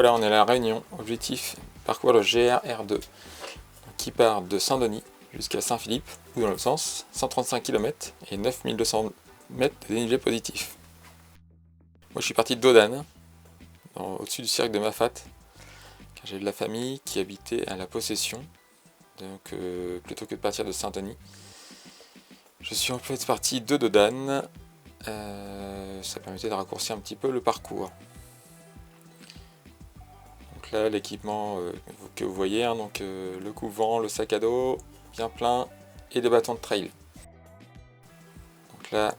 voilà, on est à La Réunion. Objectif, parcourir le GR-R2 qui part de Saint-Denis jusqu'à Saint-Philippe, ou dans l'autre sens, 135 km et 9200 mètres de dénivelé positif. Moi je suis parti de Dodane, au-dessus du cirque de Mafate, car j'ai de la famille qui habitait à la Possession, donc plutôt que de partir de Saint-Denis. Je suis en fait parti de Dodane, ça permettait de raccourcir un petit peu le parcours. Donc là l'équipement que vous voyez, hein, donc, le couvent, le sac à dos bien plein et des bâtons de trail. Donc là,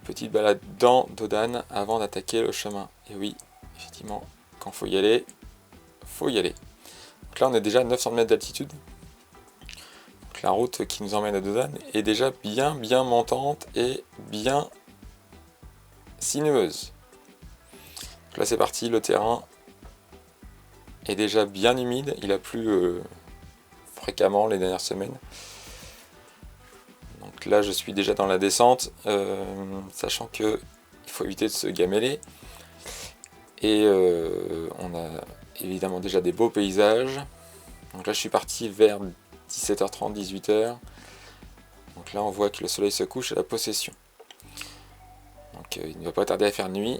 petite balade dans Dodane avant d'attaquer le chemin. Et oui, effectivement, quand faut y aller, faut y aller. Donc là on est déjà à 900 mètres d'altitude. Donc la route qui nous emmène à Dodane est déjà bien montante et bien sinueuse. Donc là c'est parti, le terrain est déjà bien humide, il a plu fréquemment les dernières semaines. Donc là je suis déjà dans la descente, sachant que il faut éviter de se gameler. Et on a évidemment déjà des beaux paysages. Donc là je suis parti vers 17h30, 18h. Donc là on voit que le soleil se couche à la Possession. Donc il ne va pas tarder à faire nuit.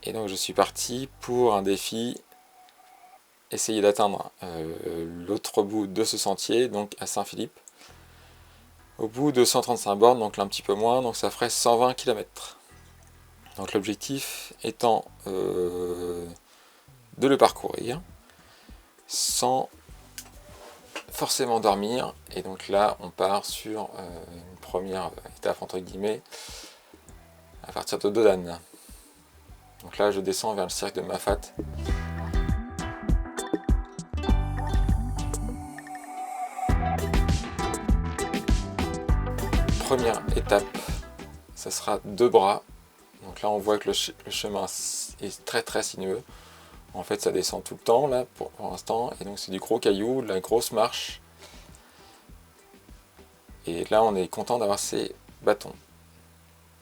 Et donc je suis parti pour un défi, essayer d'atteindre l'autre bout de ce sentier, donc à Saint-Philippe. Au bout de 135 bornes, donc là un petit peu moins, donc ça ferait 120 km. Donc l'objectif étant de le parcourir sans forcément dormir. Et donc là on part sur une première étape entre guillemets à partir de Dodane. Donc là je descends vers le cirque de Mafate. Première étape, ça sera 2 bras. Donc là on voit que le chemin est très sinueux. En fait ça descend tout le temps là pour l'instant, et donc c'est du gros caillou, de la grosse marche. Et là on est content d'avoir ces bâtons.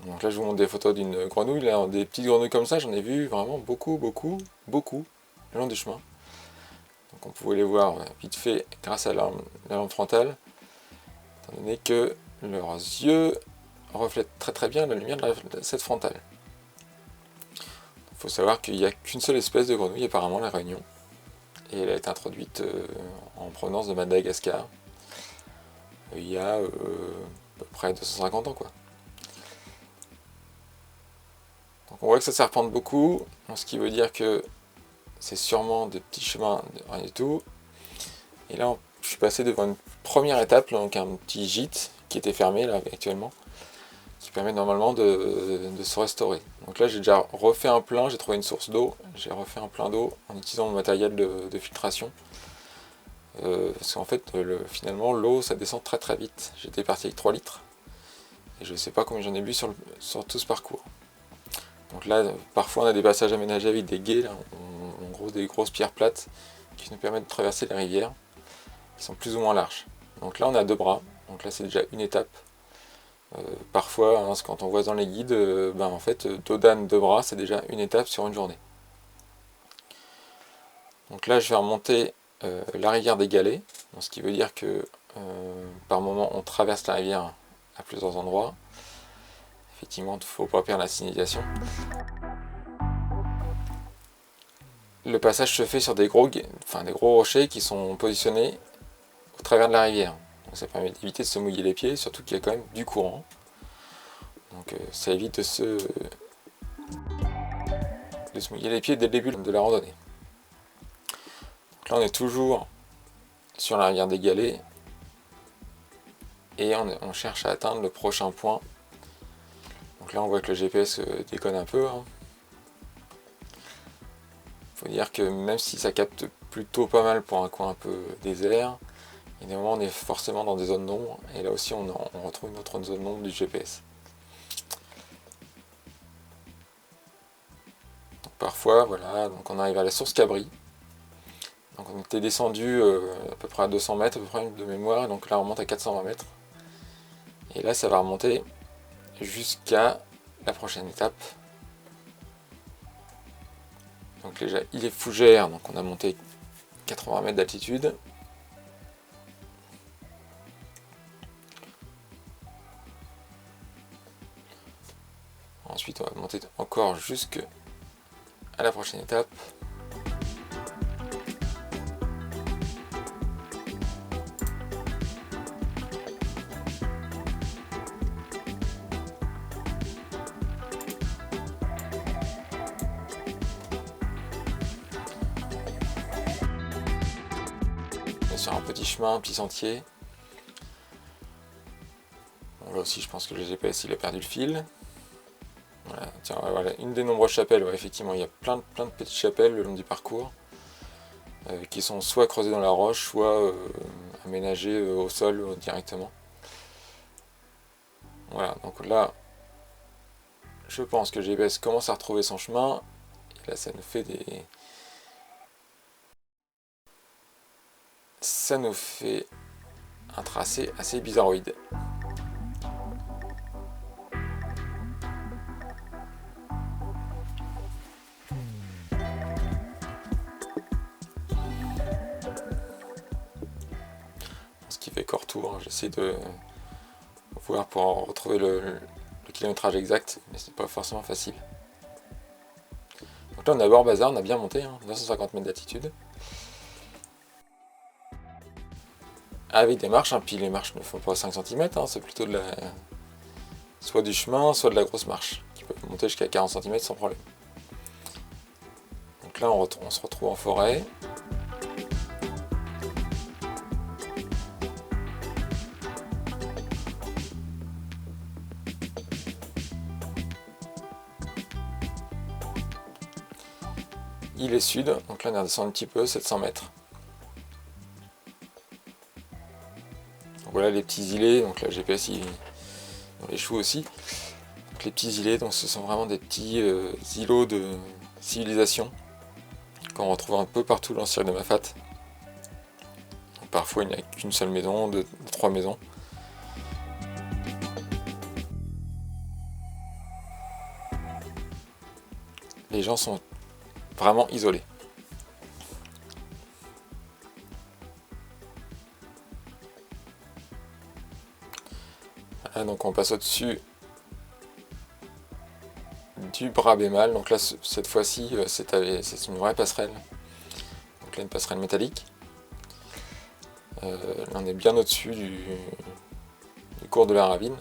Donc là je vous montre des photos d'une grenouille, là, des petites grenouilles comme ça, j'en ai vu vraiment beaucoup le long du chemin. Donc on pouvait les voir vite fait grâce à la lampe frontale, étant donné que leurs yeux reflètent très bien la lumière de cette frontale. Il faut savoir qu'il n'y a qu'une seule espèce de grenouille apparemment à La Réunion, et elle a été introduite en provenance de Madagascar il y a à peu près 250 ans quoi. Donc on voit que ça serpente beaucoup, ce qui veut dire que c'est sûrement des petits chemins de rien du tout. Et là je suis passé devant une première étape, donc un petit gîte qui était fermé là actuellement, qui permet normalement de se restaurer. Donc là j'ai déjà refait un plein, j'ai trouvé une source d'eau, j'ai refait un plein d'eau en utilisant mon matériel de filtration. Parce qu'en fait finalement l'eau ça descend très vite. J'étais parti avec 3 litres et je ne sais pas combien j'en ai bu sur tout ce parcours. Donc là parfois on a des passages aménagés avec des gués, là, en gros des grosses pierres plates qui nous permettent de traverser les rivières qui sont plus ou moins larges. Donc là on a 2 bras, donc là c'est déjà une étape. Parfois hein, quand on voit dans les guides, en fait Dodane 2 bras c'est déjà une étape sur une journée. Donc là je vais remonter la rivière des Galets, ce qui veut dire que par moment on traverse la rivière à plusieurs endroits. Effectivement, il ne faut pas perdre la signalisation. Le passage se fait sur des gros rochers qui sont positionnés au travers de la rivière. Donc ça permet d'éviter de se mouiller les pieds, surtout qu'il y a quand même du courant. Donc ça évite de se mouiller les pieds dès le début de la randonnée. Donc là on est toujours sur la rivière des Galets et on cherche à atteindre le prochain point. Donc là on voit que le GPS déconne un peu. Faut dire que même si ça capte plutôt pas mal pour un coin un peu désert, il y a des moments où on est forcément dans des zones d'ombre, et là aussi on retrouve une autre zone d'ombre du GPS. Donc parfois, voilà, donc on arrive à la source Cabri. Donc on était descendu à peu près à 200 mètres, à peu près de mémoire, donc là on remonte à 420 mètres. Et là ça va remonter jusqu'à la prochaine étape. Donc déjà il est fougère, donc on a monté 80 mètres d'altitude. Ensuite on va monter encore jusqu'à la prochaine étape. Sur un petit chemin, un petit sentier. Bon, là aussi je pense que le GPS il a perdu le fil. Voilà, tiens, voilà une des nombreuses chapelles. Ouais, effectivement il y a plein de petites chapelles le long du parcours qui sont soit creusées dans la roche, soit aménagées au sol directement. Voilà, donc là je pense que le GPS commence à retrouver son chemin. Et là ça nous fait un tracé assez bizarroïde. Ce qui fait qu'en retour, j'essaie de voir pour retrouver le kilométrage exact, mais c'est pas forcément facile. Donc là on est à Bord-Bazar, on a bien monté, 950 mètres d'altitude. Avec des marches, puis les marches ne font pas 5 cm, c'est plutôt soit du chemin, soit de la grosse marche, qui peut monter jusqu'à 40 cm sans problème. Donc là on se retrouve en forêt. Il est sud, donc là on redescend un petit peu, 700 mètres. Donc voilà les petits îlets, donc là GPS on les choux aussi. Donc les petits îlets, donc ce sont vraiment des petits îlots de civilisation qu'on retrouve un peu partout dans le cirque de Mafat. Donc parfois il n'y a qu'une seule maison, trois maisons. Les gens sont vraiment isolés. Voilà, donc on passe au-dessus du Brabémal. Donc là, cette fois-ci, c'est une vraie passerelle. Donc là, une passerelle métallique. Là, on est bien au-dessus du cours de la ravine.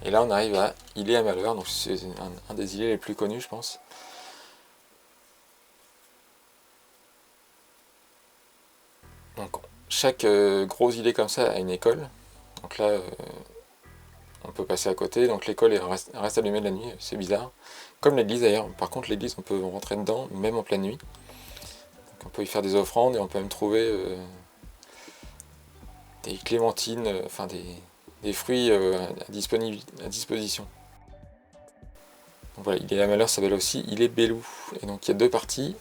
Et là on arrive à Îlets-à-Malheur, donc c'est un des îlets les plus connus je pense. Donc chaque gros îlet comme ça a une école. Donc là on peut passer à côté, donc l'école reste allumée la nuit, c'est bizarre. Comme l'église d'ailleurs, par contre l'église on peut rentrer dedans même en pleine nuit. Donc on peut y faire des offrandes et on peut même trouver des clémentines, enfin des fruits à disposition. Donc voilà, Îlets-à-Malheur s'appelle aussi Îlets-Belou. Et donc il y a deux parties,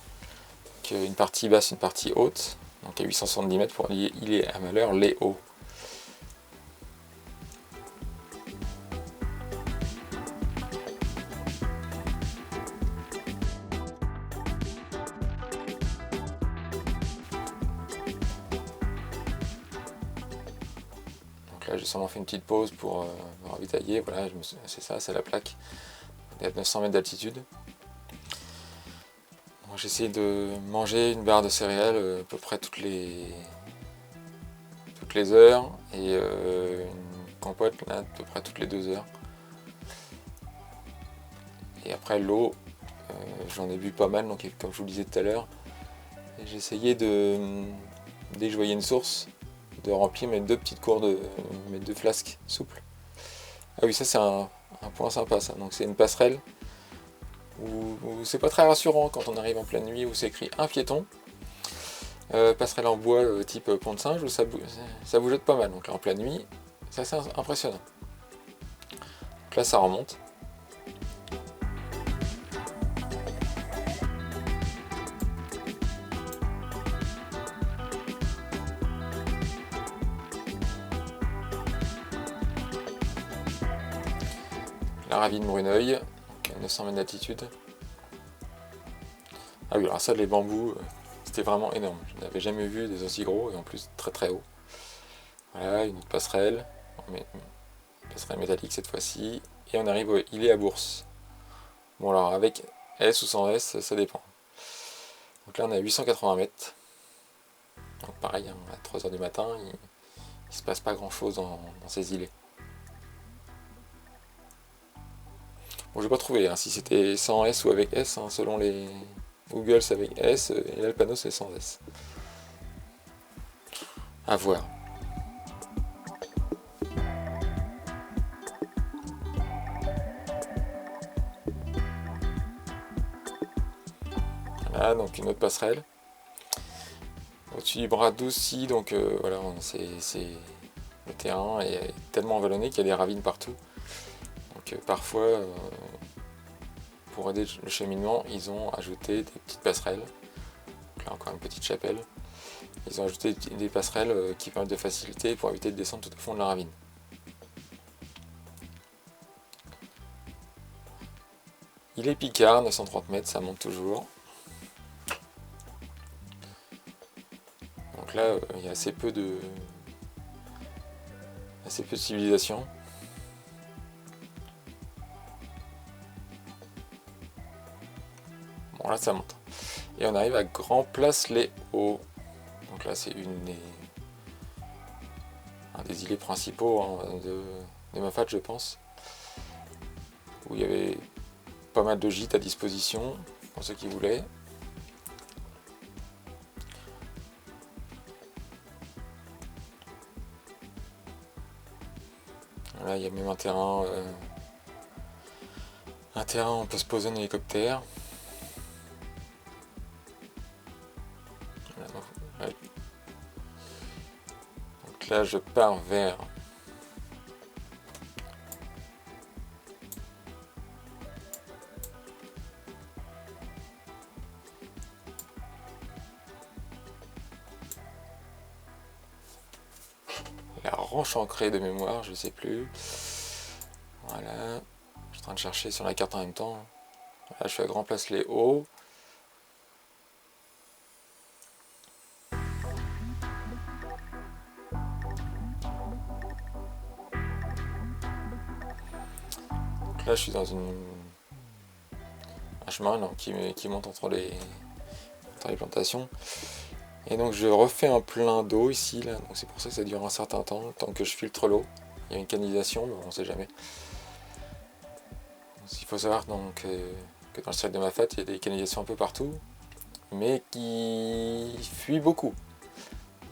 une partie basse et une partie haute. Donc à 870 mètres pour Îlets-à-Malheur, les hauts. Donc là j'ai seulement fait une petite pause pour me ravitailler. Voilà, c'est ça, c'est la plaque. On est à 900 mètres d'altitude. J'essaie de manger une barre de céréales à peu près toutes les heures et une compote là, à peu près toutes les 2 heures. Et après l'eau, j'en ai bu pas mal, donc comme je vous le disais tout à l'heure, j'ai essayé dès que je voyais une source, de remplir mes deux petites gourdes, mes deux flasques souples. Ah oui, ça c'est un point sympa ça, donc c'est une passerelle où c'est pas très rassurant quand on arrive en pleine nuit où c'est écrit un piéton. Passerelle en bois type pont de singe où ça bougeote pas mal, donc là en pleine nuit c'est assez impressionnant. Donc là ça remonte. la ravine Bruneuil, donc à 900 mètres d'altitude. Ah oui, alors ça, les bambous, c'était vraiment énorme. Je n'avais jamais vu des aussi gros et en plus très très haut. Voilà, une autre passerelle, mais passerelle métallique cette fois-ci. Et on arrive au îlet à Bourse. Bon alors avec S ou sans S, ça dépend. Donc là on est à 880 mètres. Donc pareil, hein, à 3h du matin, il se passe pas grand chose dans ces îlets. Bon, j'ai pas trouvé hein, si c'était sans S ou avec S, hein, selon les Google c'est avec S et là le panneau c'est sans S. À voir. Voilà, donc une autre passerelle. Au-dessus du bras d'Aussy, donc voilà, c'est le terrain est tellement vallonné qu'il y a des ravines partout. Donc parfois, pour aider le cheminement, ils ont ajouté des petites passerelles. Donc là encore une petite chapelle. Ils ont ajouté des passerelles qui permettent de faciliter pour éviter de descendre tout au fond de la ravine. Il est Picard, 930 mètres, ça monte toujours. Donc là, il y a assez peu de civilisation. Bon là ça monte. Et on arrive à Grand Place les Hauts. Donc là c'est un des îlets principaux hein, de Moffat je pense. Où il y avait pas mal de gîtes à disposition pour ceux qui voulaient. Là il y a même un terrain où on peut se poser en hélicoptère. Donc là je pars vers la Roche Ancrée de mémoire, je sais plus. Voilà, je suis en train de chercher sur la carte en même temps. Là je suis à Grand Place les Hauts. Donc là je suis dans un chemin non, qui monte entre les plantations. Et donc je refais un plein d'eau ici, là. Donc c'est pour ça que ça dure un certain temps, le temps que je filtre l'eau. Il y a une canalisation, mais on ne sait jamais. Il faut savoir donc, que dans le cercle de Moffat, il y a des canalisations un peu partout, mais qui fuient beaucoup.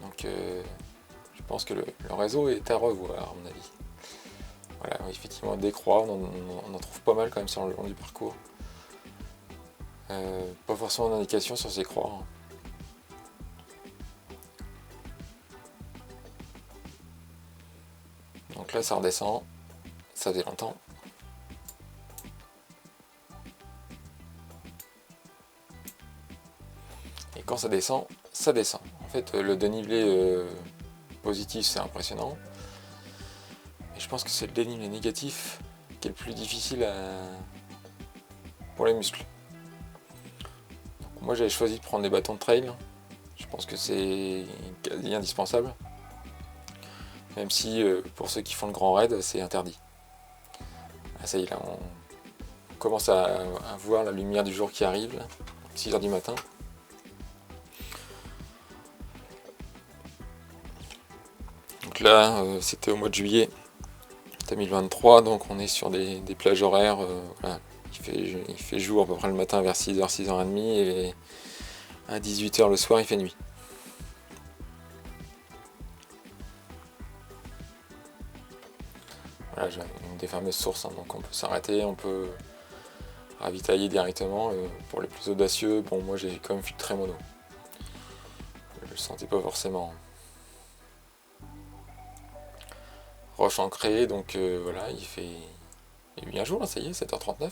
Donc je pense que le réseau est à revoir, à mon avis. Voilà, effectivement, des croix, on en trouve pas mal quand même sur le long du parcours. Pas forcément d'indication sur ces croix. Hein. Donc là ça redescend, ça faisait longtemps. Et quand ça descend, ça descend. En fait le dénivelé positif c'est impressionnant. Mais je pense que c'est le dénivelé négatif qui est le plus difficile pour les muscles. Donc moi j'avais choisi de prendre des bâtons de trail. Je pense que c'est quasi indispensable. Même si pour ceux qui font le grand raid, c'est interdit. Ah, ça y est, là, on commence à voir la lumière du jour qui arrive, là, 6h du matin. Donc là, c'était au mois de juillet 2023, donc on est sur des plages horaires. Voilà. Il fait jour à peu près le matin vers 6h, 6h30, et à 18h le soir, il fait nuit. Voilà, j'ai une des fameuses sources, hein, donc on peut s'arrêter, on peut ravitailler directement. Pour les plus audacieux, bon, moi j'ai quand même filtré mon eau. Je le sentais pas forcément. Roche ancrée, donc voilà, il y a eu un jour, là, ça y est, 7h39.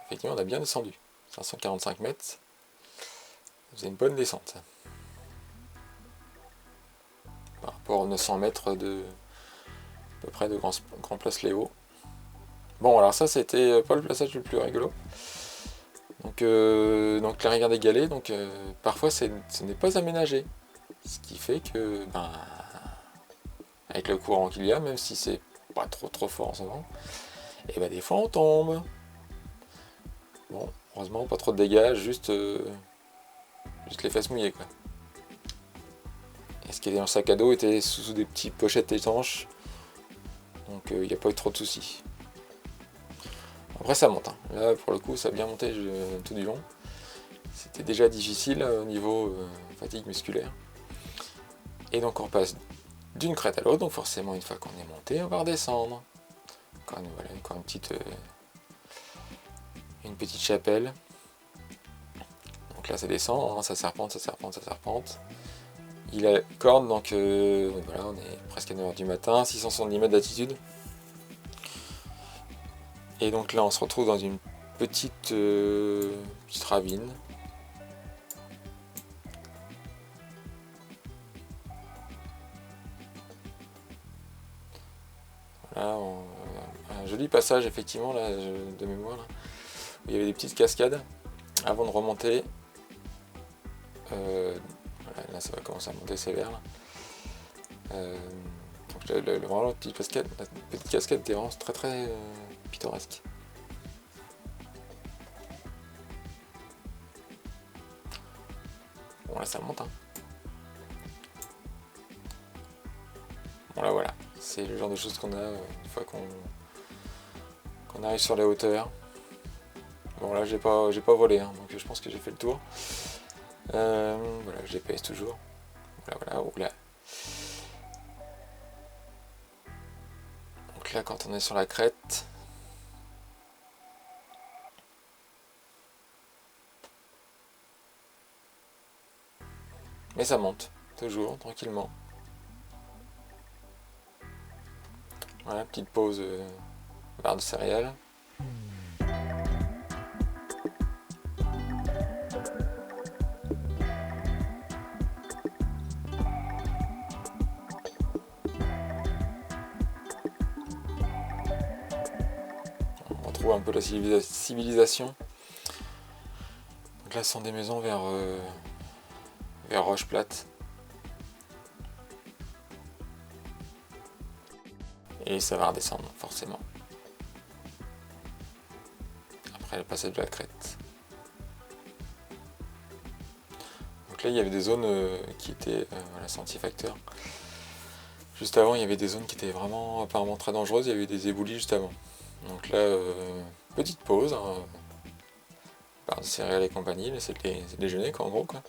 Effectivement, on a bien descendu. 545 mètres. C'est une bonne descente. Par rapport aux 900 mètres à peu près de Grand Place Léo. Bon, alors ça, c'était pas le passage le plus rigolo. Donc la rivière des Galets, parfois ce n'est pas aménagé. Ce qui fait que, ben, avec le courant qu'il y a, même si c'est pas trop fort en ce moment, et ben des fois on tombe. Bon, heureusement, pas trop de dégâts, juste les fesses mouillées, quoi. Et ce qui était dans le sac à dos était sous des petites pochettes étanches, donc il n'y a pas eu trop de soucis. Après ça monte, hein. Là pour le coup ça a bien monté tout du long. C'était déjà difficile au niveau fatigue musculaire. Et donc on passe d'une crête à l'autre, donc forcément une fois qu'on est monté, on va redescendre. Voilà, encore une petite chapelle. Donc là ça descend, hein, ça serpente. Il a corne, donc voilà, on est presque à 9h du matin, 670 mètres d'altitude. Et donc là on se retrouve dans une petite ravine. Voilà, un joli passage effectivement là, de mémoire, là, où il y avait des petites cascades avant de remonter. Voilà, là ça va commencer à monter sévère. Là. Donc vraiment la petite cascade était vraiment très pittoresque. Bon là ça monte, hein. Bon là voilà, c'est le genre de choses qu'on a une fois qu'on arrive sur les hauteurs. Bon là j'ai pas volé, hein, donc je pense que j'ai fait le tour. Voilà, GPS toujours. Voilà, oula. Donc là quand on est sur la crête, mais ça monte, toujours, tranquillement. Voilà, petite pause barre de céréales. On retrouve un peu la civilisation. Donc là ce sont des maisons vers Roche Plate. Et ça va redescendre forcément. Après le passage de la crête. Donc là il y avait des zones qui étaient voilà, sentier facteur. Juste avant il y avait des zones qui étaient vraiment apparemment très dangereuses, il y avait des éboulis juste avant. Donc là petite pause, hein, barre de céréales et compagnie, c'est le déjeuner quoi en gros quoi.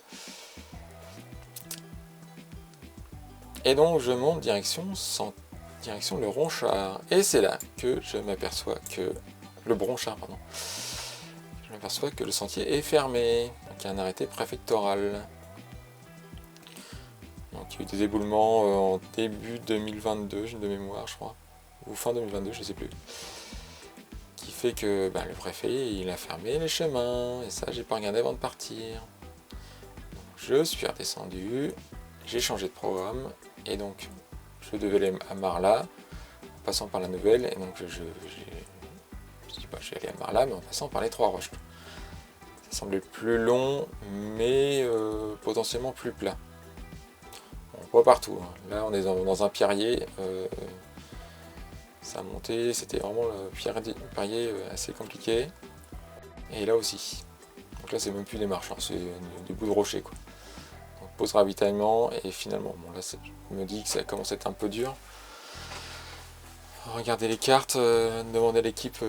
Et donc je monte direction le Bronchard. Et c'est là que je m'aperçois que le Bronchard, pardon. Je m'aperçois que le sentier est fermé. Donc il y a un arrêté préfectoral. Donc il y a eu des éboulements en début 2022, de mémoire je crois. Ou fin 2022, je sais plus. Qui fait que le préfet il a fermé les chemins. Et ça j'ai pas regardé avant de partir. Donc, je suis redescendu. J'ai changé de programme. Et donc je devais aller à Marla, en passant par la Nouvelle, et donc je dis pas je vais aller à Marla, mais en passant par les Trois Roches. Ça semblait plus long, mais potentiellement plus plat. Bon, pas partout, hein. Là on est dans un pierrier, ça a monté, c'était vraiment le pierrier assez compliqué. Et là aussi. Donc là c'est même plus des marches, hein, c'est des bouts de rocher quoi. Donc pause ravitaillement, et finalement, bon là je me dis que ça commence à être un peu dur. Regardez les cartes, demander à l'équipe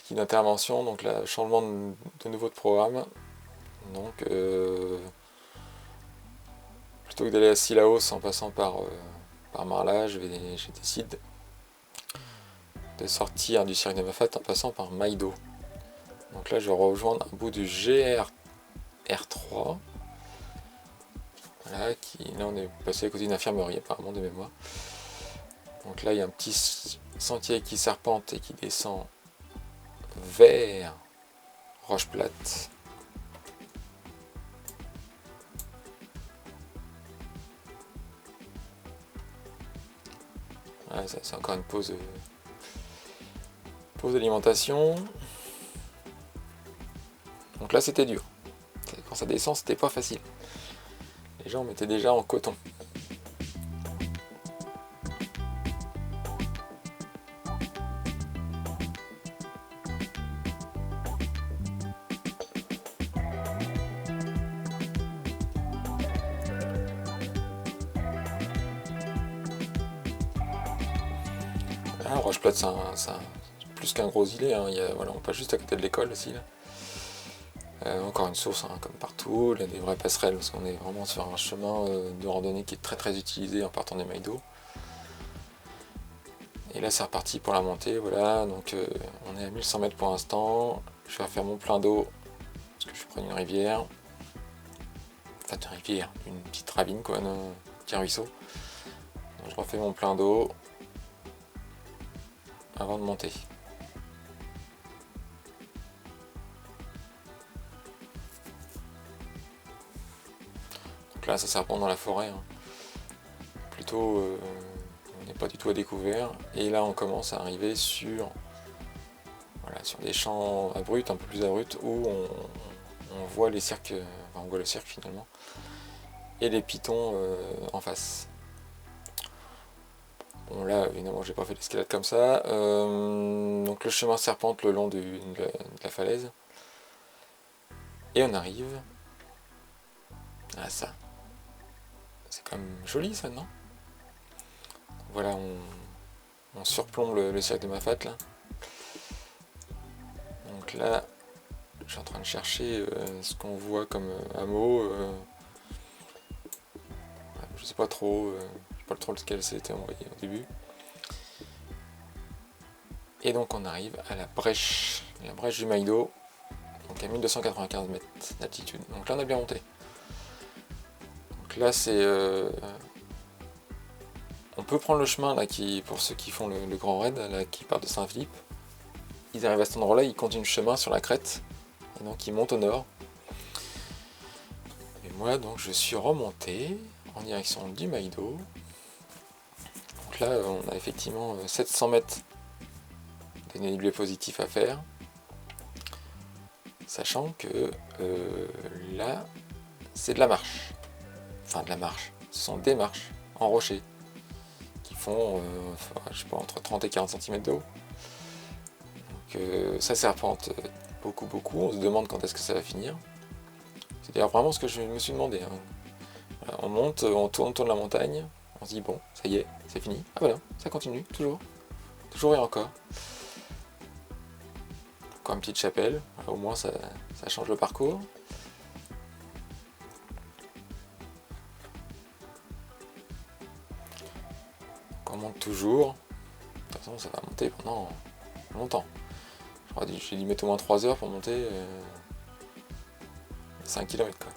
d'intervention, donc là, changement de nouveau de programme. Donc plutôt que d'aller à Sillaos en passant par Marla, je décide de sortir du cirque de Mafat en passant par Maïdo. Donc là je vais rejoindre un bout du GR3. Voilà, là on est passé à côté d'une infirmerie apparemment de mémoire. Donc là il y a un petit sentier qui serpente et qui descend vers Roche Plate. Ouais, c'est encore une pause d'alimentation. Donc là c'était dur. Quand ça descend, c'était pas facile. Les gens mettaient déjà en coton. Ah, Rocheplate, c'est plus qu'un gros îlet. Hein. Voilà, on passe juste à côté de l'école aussi. Là. Encore une source, hein, comme partout. Il y a des vraies passerelles parce qu'on est vraiment sur un chemin de randonnée qui est très très utilisé en partant des mailles d'eau. Et là c'est reparti pour la montée, voilà, donc on est à 1100 mètres pour l'instant. Je vais refaire mon plein d'eau parce que je prends une rivière. Enfin une rivière, une petite ravine quoi, un petit ruisseau. Donc, je refais mon plein d'eau avant de monter. Donc là ça serpente dans la forêt. Hein. Plutôt on n'est pas du tout à découvert. Et là on commence à arriver sur, voilà, sur des champs abrupts, un peu plus abrupts, où on voit les cirques, enfin, on voit le cirque finalement, et les pitons en face. Bon là évidemment j'ai pas fait l'escalade comme ça. Donc le chemin serpente le long de la falaise. Et on arrive à ça. C'est quand même joli ça, non? Voilà, on surplombe le cirque de Mafate là. Donc là, je suis en train de chercher ce qu'on voit comme hameau. Je sais pas trop, je sais pas trop lequel c'était envoyé au début. Et donc on arrive à la brèche du Maïdo, donc à 1295 mètres d'altitude. Donc là on a bien monté. Donc là c'est... on peut prendre le chemin là pour ceux qui font le grand raid, là, qui part de Saint-Philippe. Ils arrivent à cet endroit là, ils continuent le chemin sur la crête, et donc ils montent au nord. Et moi donc je suis remonté en direction du Maïdo. Donc là on a effectivement 700 mètres de dénivelé positif à faire. Sachant que là c'est de la marche. Enfin de la marche. Ce sont des marches en rocher qui font je sais pas, entre 30 et 40 cm de haut. Donc ça serpente beaucoup. On se demande quand est-ce que ça va finir. C'est d'ailleurs vraiment ce que je me suis demandé. Hein. Voilà, on monte, on tourne la montagne, on se dit bon, ça y est, c'est fini. Ah voilà, ça continue, toujours et encore. Encore une petite chapelle, voilà, au moins ça change le parcours. Donc on monte toujours. De toute façon ça va monter pendant longtemps. J'ai dû mettre au moins 3 heures pour monter 5 km quoi.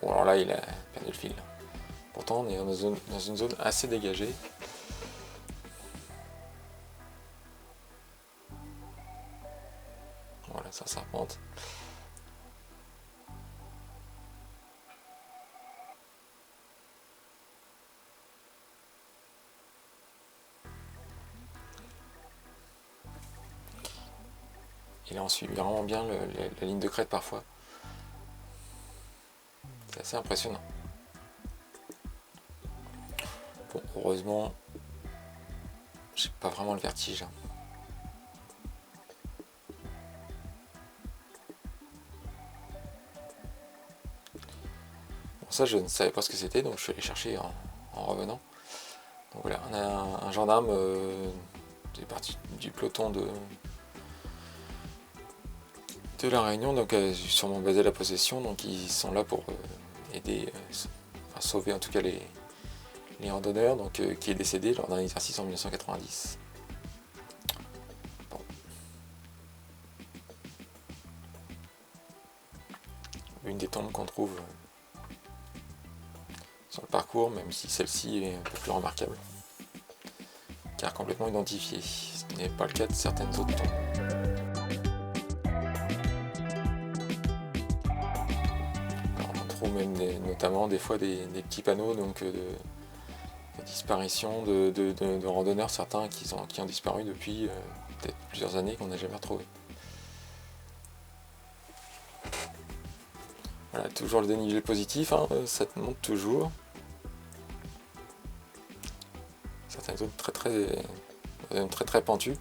Bon alors là il a perdu le fil. Pourtant on est dans une zone assez dégagée. Voilà, ça serpente. Et là on suit vraiment bien la ligne de crête parfois. C'est assez impressionnant. Bon, heureusement, j'ai pas vraiment le vertige. Hein. Bon, ça je ne savais pas ce que c'était, donc je suis allé chercher en revenant. Donc voilà, on a un gendarme des parties du peloton de la Réunion, donc sûrement basé à la possession, donc ils sont là pour aider, enfin sauver en tout cas les randonneurs, donc qui est décédé lors d'un exercice en 1990. Bon. Une des tombes qu'on trouve sur le parcours, même si celle-ci est un peu plus remarquable, car complètement identifiée, ce qui n'est pas le cas de certaines autres tombes. notamment des fois des petits panneaux donc, de disparition de randonneurs, certains qui ont disparu depuis peut-être plusieurs années qu'on n'a jamais retrouvés. Voilà, toujours le dénivelé positif, hein, ça monte toujours. Certaines zones très pentues.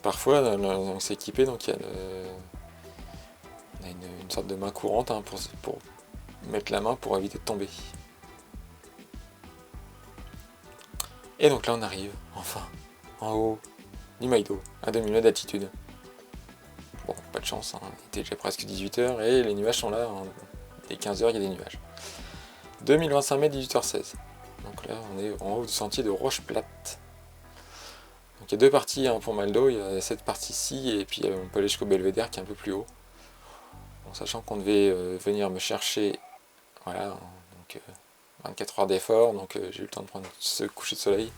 Parfois on s'est équipé, donc on a une sorte de main courante, hein, pour mettre la main pour éviter de tomber. Et donc là on arrive enfin en haut du Maido, à 2000 mètres d'altitude. Bon, pas de chance, hein, il était déjà presque 18h et les nuages sont là, hein. Dès 15h il y a des nuages. 2025 mètres, 18h16. Donc là on est en haut du sentier de Roche Plate. Donc il y a deux parties, hein, pour Maldo, il y a cette partie-ci et puis on peut aller jusqu'au Belvédère qui est un peu plus haut. Bon, sachant qu'on devait venir me chercher, voilà, donc 24 heures d'effort, donc j'ai eu le temps de prendre ce coucher de soleil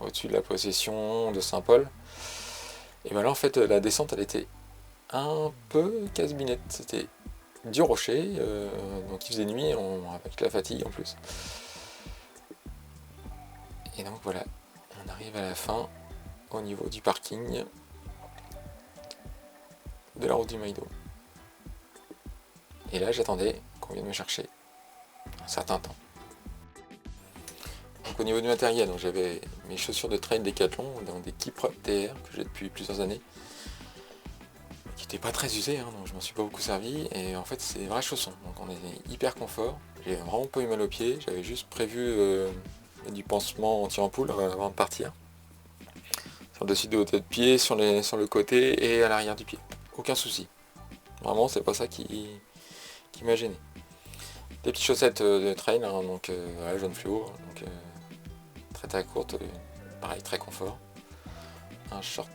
au-dessus de la possession de Saint-Paul. Et bien là en fait la descente elle était un peu casse-binette, c'était du rocher, donc il faisait nuit avec la fatigue en plus. Et donc voilà, on arrive à la fin au niveau du parking de la route du Maido. Et là j'attendais qu'on vienne me chercher un certain temps. Donc au niveau du matériel, j'avais mes chaussures de trail Decathlon, donc des Kiprop TR que j'ai depuis plusieurs années, qui n'étaient pas très usées, hein, donc je m'en suis pas beaucoup servi, et en fait c'est des vrais chaussons, donc on est hyper confort. J'ai vraiment pas eu mal aux pieds, j'avais juste prévu du pansement anti-ampoule avant de partir. Sur le dessus de haut de pied, sur le côté et à l'arrière du pied. Aucun souci. Vraiment c'est pas ça qui m'a gêné. Des petites chaussettes de trail, hein, donc voilà, jaune fluo, donc très courte, pareil très confort. Un short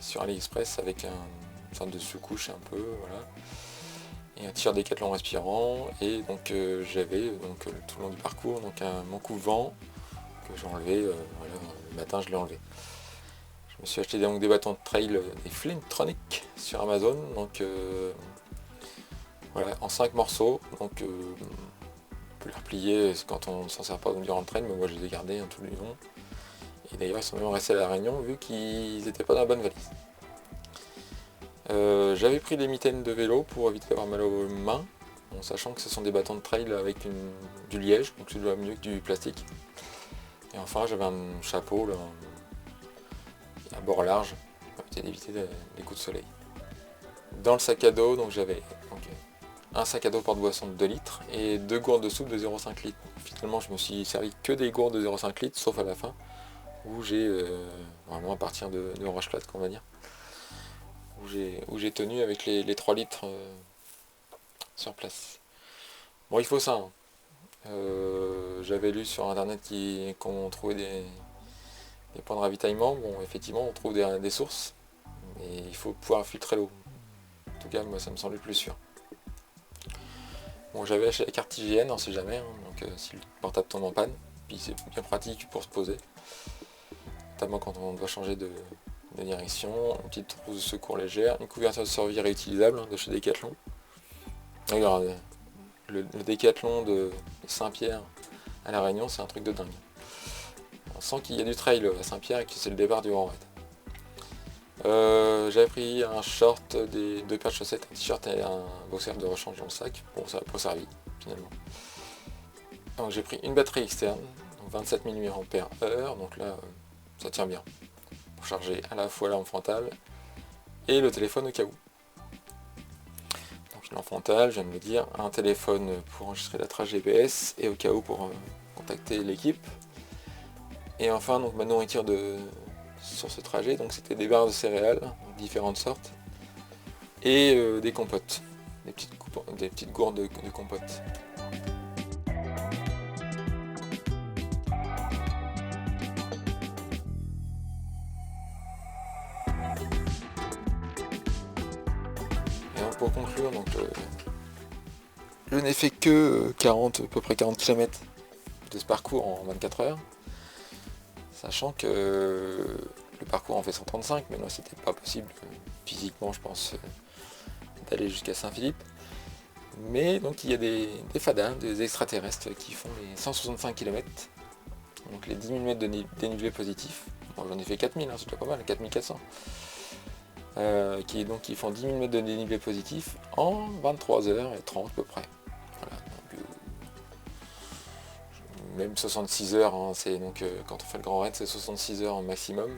sur AliExpress avec une sorte de sous-couche un peu, voilà. Et un t-shirt Decathlon respirant, et donc j'avais tout le long du parcours donc mon coupe-vent que j'ai enlevé, voilà, le matin je l'ai enlevé. Je me suis acheté donc des bâtons de trail, des Flintronic sur Amazon, donc voilà, en 5 morceaux, donc on peut les replier quand on ne s'en sert pas durant le trail, mais moi je les ai gardés, hein, tout le long. Et d'ailleurs ils sont même restés à la Réunion vu qu'ils n'étaient pas dans la bonne valise. J'avais pris des mitaines de vélo pour éviter d'avoir mal aux mains, en sachant que ce sont des bâtons de trail avec du liège, donc c'est mieux que du plastique. Et enfin j'avais un chapeau là, à bord large, pour éviter les coups de soleil. Dans le sac à dos, donc j'avais un sac à dos porte-boisson de 2 litres et 2 gourdes de soupe de 0,5 litres. Finalement je me suis servi que des gourdes de 0,5 litres, sauf à la fin, où j'ai, vraiment à partir de Roche Plate qu'on va dire, où j'ai tenu avec les 3 litres sur place. Bon, il faut ça, hein. J'avais lu sur internet qu'on trouvait des points de ravitaillement. Bon, effectivement on trouve des sources, mais il faut pouvoir filtrer l'eau. En tout cas moi ça me semble le plus sûr. Bon, j'avais acheté la carte IGN, on sait jamais, hein, donc si le portable tombe en panne, puis c'est bien pratique pour se poser, notamment quand on doit changer de direction. Une petite trousse de secours légère, une couverture de survie réutilisable, hein, de chez Decathlon. Regardez, le Decathlon de Saint-Pierre à La Réunion, c'est un truc de dingue. On sent qu'il y a du trail à Saint-Pierre et que c'est le départ du Grand Raid. J'avais pris un short, 2 paires de chaussettes, un t-shirt et un boxer de rechange dans le sac. Bon, ça n'a pas servi finalement. Donc j'ai pris une batterie externe, donc 27 mAh, donc là ça tient bien pour charger à la fois l'arme frontale et le téléphone au cas où. Donc une lampe frontale, je viens de me dire, un téléphone pour enregistrer la trace GPS et au cas où pour contacter l'équipe. Et enfin donc ma nourriture sur ce trajet, donc c'était des barres de céréales, différentes sortes, et des compotes, des petites gourdes de compotes. Et donc pour conclure, donc, je n'ai fait que à peu près 40 km de ce parcours en 24 heures, sachant que le parcours en fait 135, mais moi c'était pas possible physiquement je pense d'aller jusqu'à Saint-Philippe. Mais donc il y a des fadins, des extraterrestres qui font les 165 km, donc les 10 000 mètres de dénivelé positif. Bon, j'en ai fait 4000, hein, c'est déjà pas mal, 4400. Qui font 10 000 mètres de dénivelé positif en 23h30 à peu près. Voilà, donc, même 66 heures, hein, donc, quand on fait le grand raid, c'est 66 heures en maximum.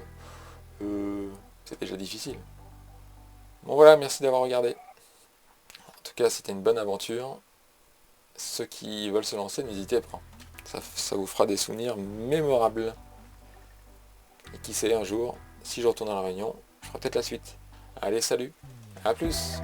C'est déjà difficile. Bon voilà, merci d'avoir regardé. En tout cas, c'était une bonne aventure. Ceux qui veulent se lancer, n'hésitez pas. Ça vous fera des souvenirs mémorables. Et qui sait, un jour, si je retourne à La Réunion, je ferai peut-être la suite. Allez, salut, à plus.